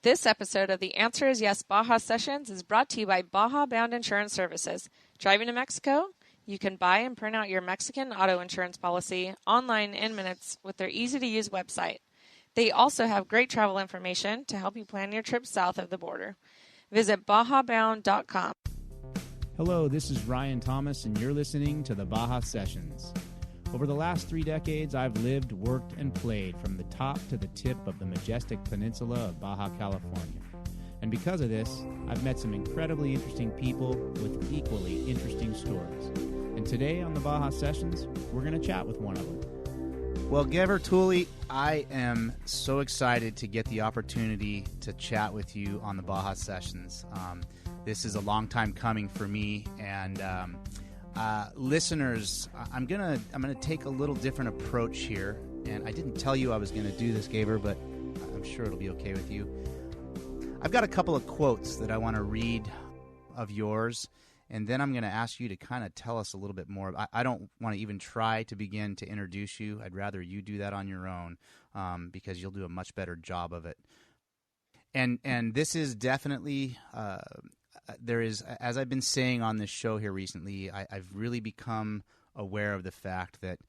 This episode of the Answer is Yes Baja Sessions is brought to you by Baja Bound Insurance Services. Driving to Mexico? You can buy and print out your Mexican auto insurance policy online in minutes with their easy-to-use website. They also have great travel information to help you plan your trip south of the border. Visit bajabound.com. Hello, this is Ryan Thomas, and you're listening to the Baja Sessions. Over the last 3 decades, I've lived, worked, and played from the top to the tip of the majestic peninsula of Baja, California. And because of this, I've met some incredibly interesting people with equally interesting stories. And today on the Baja Sessions, we're going to chat with one of them. Well, Gever Tulley, I am so excited to get the opportunity to chat with you on the Baja Sessions. This is a long time coming for me, and listeners, I'm gonna take a little different approach here, and I didn't tell you I was gonna do this, Gever, but I'm sure it'll be okay with you. I've got a couple of quotes that I want to read of yours, and then I'm going to ask you to kind of tell us a little bit more. I don't want to even try to begin to introduce you. I'd rather you do that on your own because you'll do a much better job of it. And this is definitely there is, as I've been saying on this show here recently, I've really become aware of the fact that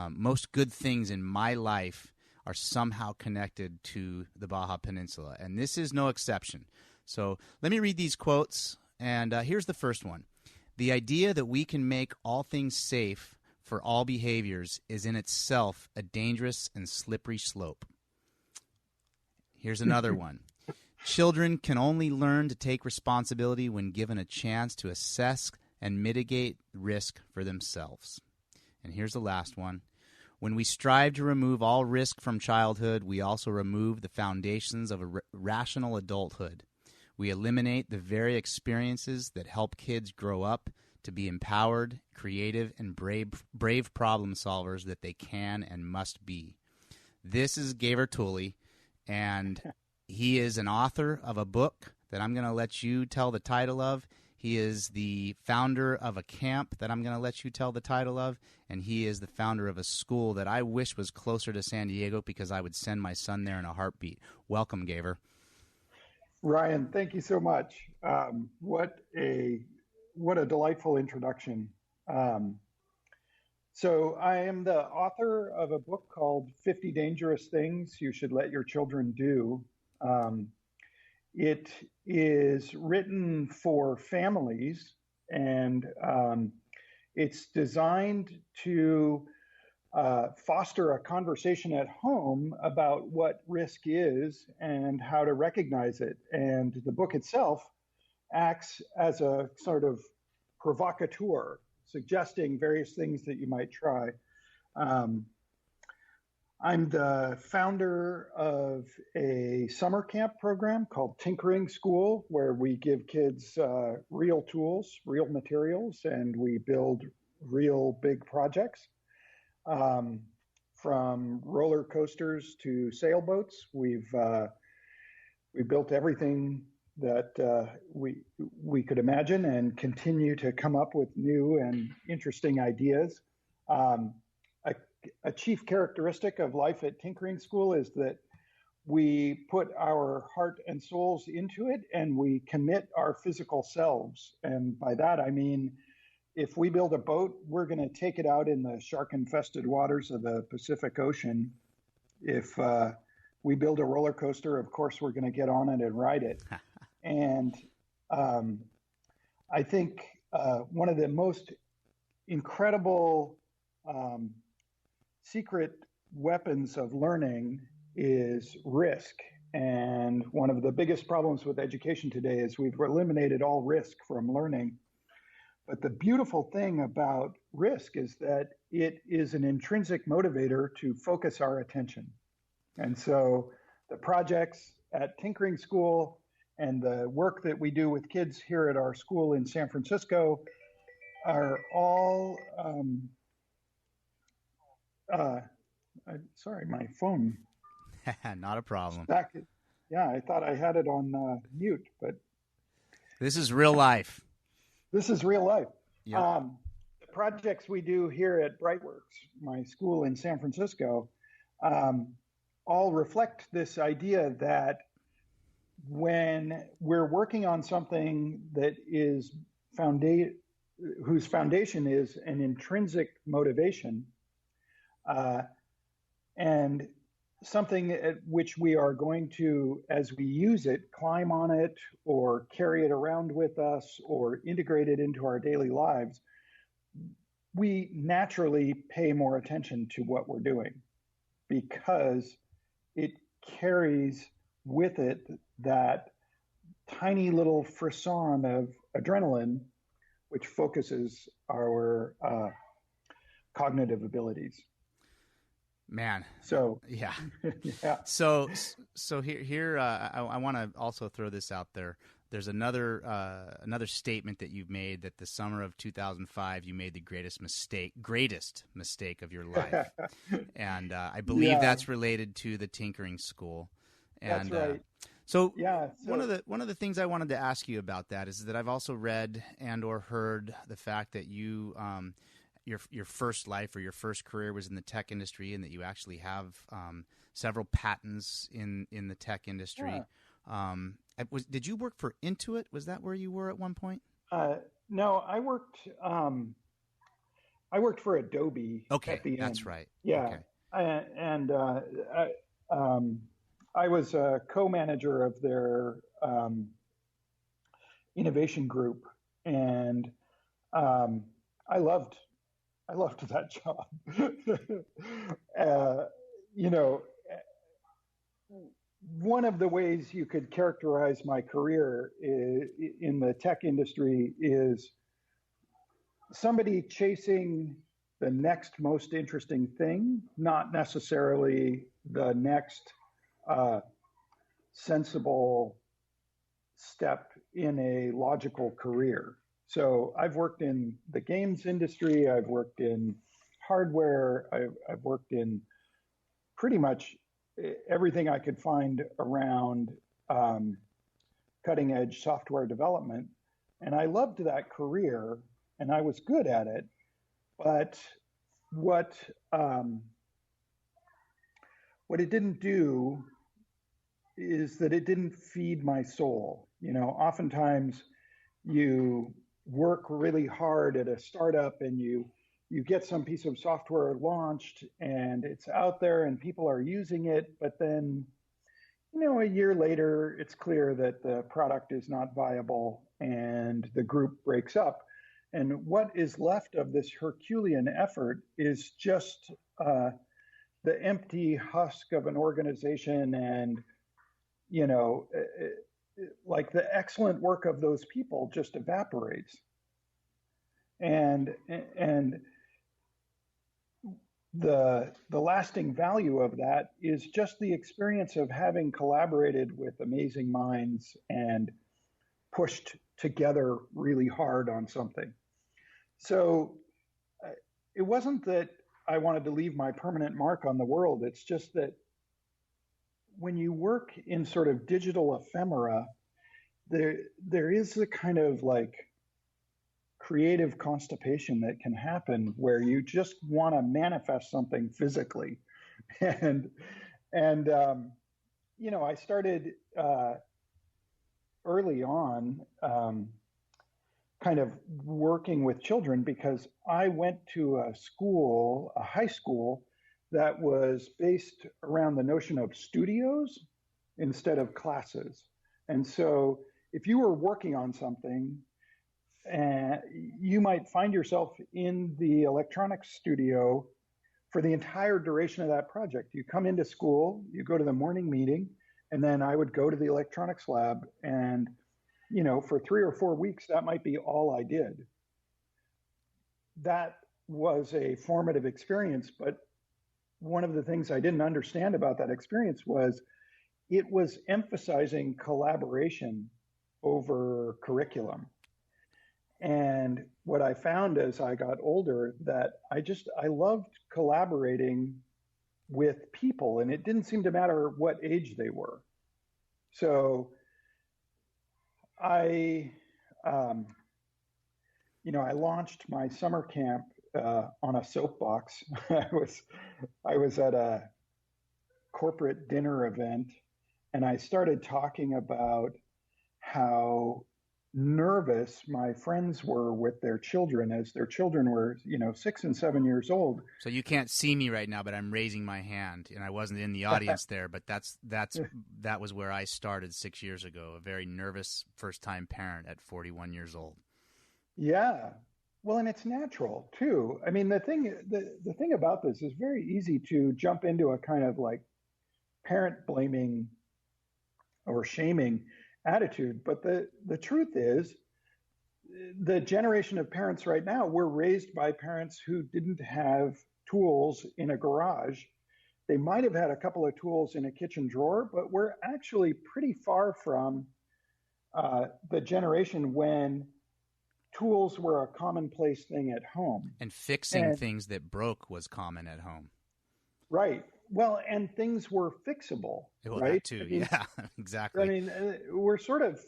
most good things in my life are somehow connected to the Baja Peninsula, and this is no exception. So let me read these quotes, and here's the first one. The idea that we can make all things safe for all behaviors is in itself a dangerous and slippery slope. Here's another one. Children can only learn to take responsibility when given a chance to assess and mitigate risk for themselves. And here's the last one. When we strive to remove all risk from childhood, we also remove the foundations of a rational adulthood. We eliminate the very experiences that help kids grow up to be empowered, creative, and brave problem solvers that they can and must be. This is Gever Tulley, and he is an author of a book that I'm going to let you tell the title of. He is the founder of a camp that I'm going to let you tell the title of, and he is the founder of a school that I wish was closer to San Diego because I would send my son there in a heartbeat. Welcome, Gever. Ryan, thank you so much. What a delightful introduction. So I am the author of a book called 50 Dangerous Things You Should Let Your Children Do. It is written for families, and it's designed to foster a conversation at home about what risk is and how to recognize it. And the book itself acts as a sort of provocateur, suggesting various things that you might try. I'm the founder of a summer camp program called Tinkering School, where we give kids real tools, real materials, and we build real big projects. From roller coasters to sailboats, we built everything that we could imagine and continue to come up with new and interesting ideas. A chief characteristic of life at Tinkering School is that we put our heart and souls into it, and we commit our physical selves. And by that, I mean, if we build a boat, we're going to take it out in the shark-infested waters of the Pacific Ocean. If we build a roller coaster, of course, we're going to get on it and ride it. And I think one of the most incredible secret weapons of learning is risk. And one of the biggest problems with education today is we've eliminated all risk from learning. But the beautiful thing about risk is that it is an intrinsic motivator to focus our attention. And so the projects at Tinkering School and the work that we do with kids here at our school in San Francisco are all sorry, my phone. Not a problem. Yeah, I thought I had it on mute, but this is real life. This is real life. Yep. The projects we do here at Brightworks, my school in San Francisco, all reflect this idea that when we're working on something that is whose foundation is an intrinsic motivation, and something at which we are going to, as we use it, climb on it or carry it around with us or integrate it into our daily lives, we naturally pay more attention to what we're doing because it carries with it that tiny little frisson of adrenaline, which focuses our cognitive abilities. Man. So yeah. yeah. So here I want to also throw this out there. There's another statement that you've made that the summer of 2005 you made the greatest mistake of your life, and I believe that's related to the tinkering school. And, that's right. So yeah. One of the things I wanted to ask you about that is that I've also read and or heard the fact that you your first life or your first career was in the tech industry, and that you actually have several patents in the tech industry. Yeah. Did you work for Intuit? Was that where you were at one point? No, I worked for Adobe. Okay, at the that's end. right. Yeah, okay. I was a co-manager of their innovation group, and I loved that job. One of the ways you could characterize my career in the tech industry is somebody chasing the next most interesting thing, not necessarily the next sensible step in a logical career. So I've worked in the games industry, I've worked in hardware, I've worked in pretty much everything I could find around cutting edge software development. And I loved that career and I was good at it. But what it didn't do is that it didn't feed my soul. Oftentimes you work really hard at a startup and you get some piece of software launched and it's out there and people are using it, but then a year later it's clear that the product is not viable and the group breaks up, and what is left of this Herculean effort is just the empty husk of an organization, and like the excellent work of those people just evaporates. And the lasting value of that is just the experience of having collaborated with amazing minds and pushed together really hard on something. So it wasn't that I wanted to leave my permanent mark on the world. It's just that when you work in sort of digital ephemera, there is a kind of like creative constipation that can happen where you just want to manifest something physically. And I started early on kind of working with children because I went to a high school that was based around the notion of studios instead of classes. And so if you were working on something, you might find yourself in the electronics studio for the entire duration of that project. You come into school, you go to the morning meeting, and then I would go to the electronics lab, and for 3 or 4 weeks, that might be all I did. That was a formative experience, but one of the things I didn't understand about that experience was it was emphasizing collaboration over curriculum. And what I found as I got older, that I loved collaborating with people, and it didn't seem to matter what age they were. So I launched my summer camp on a soapbox. I was at a corporate dinner event, and I started talking about how nervous my friends were with their children as their children were, 6 and 7 years old. So you can't see me right now, but I'm raising my hand, and I wasn't in the audience there, but that was where I started 6 years ago, a very nervous first-time parent at 41 years old. Yeah. Well, and it's natural too. I mean, the thing about this is very easy to jump into a kind of like parent blaming or shaming attitude. But the truth is, the generation of parents right now were raised by parents who didn't have tools in a garage. They might have had a couple of tools in a kitchen drawer, but we're actually pretty far from the generation when tools were a commonplace thing at home. And fixing things that broke was common at home. Right. Well, and things were fixable, well, right? That too, yeah, exactly. I mean, we're sort of,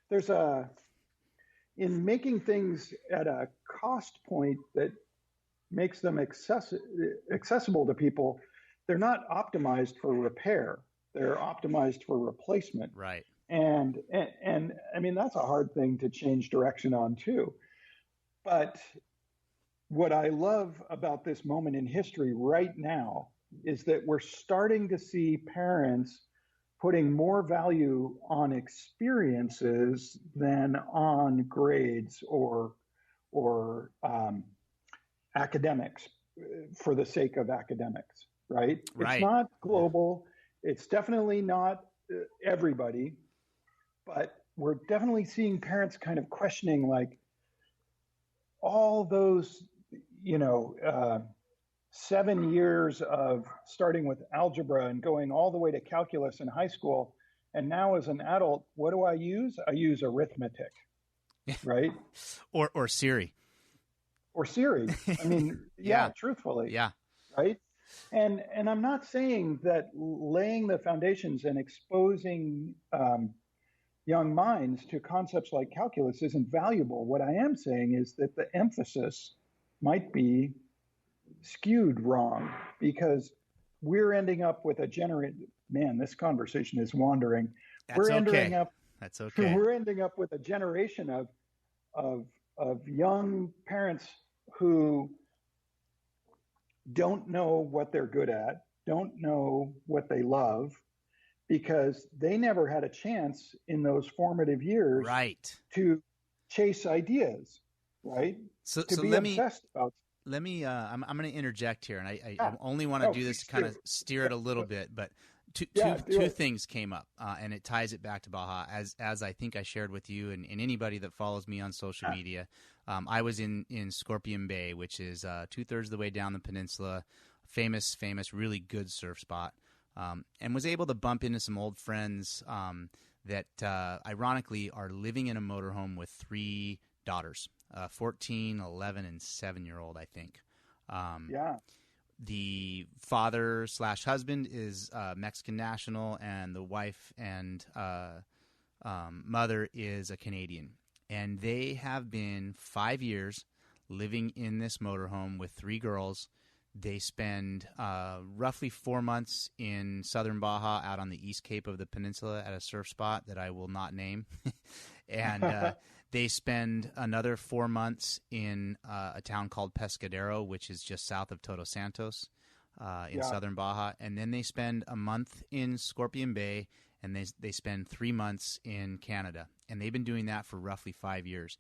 there's in making things at a cost point that makes them accessible to people, they're not optimized for repair. They're optimized for replacement. Right. And I mean, that's a hard thing to change direction on too. But what I love about this moment in history right now is that we're starting to see parents putting more value on experiences than on grades or academics for the sake of academics, right? Right. It's not global. It's definitely not everybody. But we're definitely seeing parents kind of questioning, like, all those, 7 years of starting with algebra and going all the way to calculus in high school. And now as an adult, what do I use? I use arithmetic, right? or Siri. Or Siri. I mean, yeah, truthfully. Yeah. Right. And I'm not saying that laying the foundations and exposing young minds to concepts like calculus isn't valuable. What I am saying is that the emphasis might be skewed wrong, because we're ending up with a man, this conversation is wandering. That's okay. We're ending up with a generation of young parents who don't know what they're good at, don't know what they love, because they never had a chance in those formative years to chase ideas, right? So let me I'm going to interject here, and I only want to do this to kind of steer it a little bit, but two things came up, and it ties it back to Baja, as I think I shared with you and anybody that follows me on social media. I was in Scorpion Bay, which is 2/3 of the way down the peninsula, famous, really good surf spot. And was able to bump into some old friends that ironically are living in a motorhome with 3 daughters, 14, 11, and 7-year-old, I think. The father/husband is Mexican national, and the wife and mother is a Canadian. And they have been 5 years living in this motorhome with 3 girls. They spend roughly 4 months in southern Baja, out on the east cape of the peninsula at a surf spot that I will not name. And they spend another 4 months in a town called Pescadero, which is just south of Todos Santos in southern Baja. And then they spend a month in Scorpion Bay, and they spend 3 months in Canada. And they've been doing that for roughly 5 years.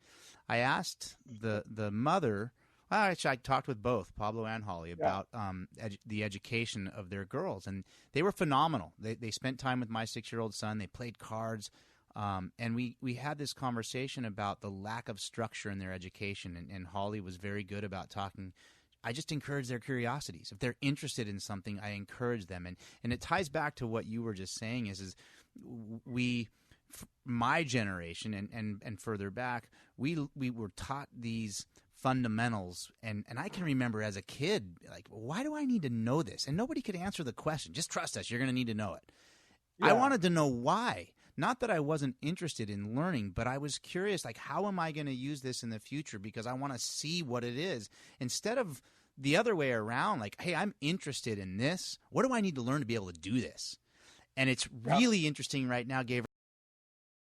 I asked the mother – actually, I talked with both Pablo and Holly about the education of their girls, and they were phenomenal. They spent time with my 6-year-old son. They played cards, and we had this conversation about the lack of structure in their education, and Holly was very good about talking. I just encourage their curiosities. If they're interested in something, I encourage them, and it ties back to what you were just saying is my generation and further back, we were taught these fundamentals, and I can remember as a kid, like, why do I need to know this? And nobody could answer the question. Just trust us. You're going to need to know it. Yeah. I wanted to know why. Not that I wasn't interested in learning, but I was curious, like, how am I going to use this in the future? Because I want to see what it is, instead of the other way around, like, hey, I'm interested in this. What do I need to learn to be able to do this? And it's really interesting right now, Gabriel.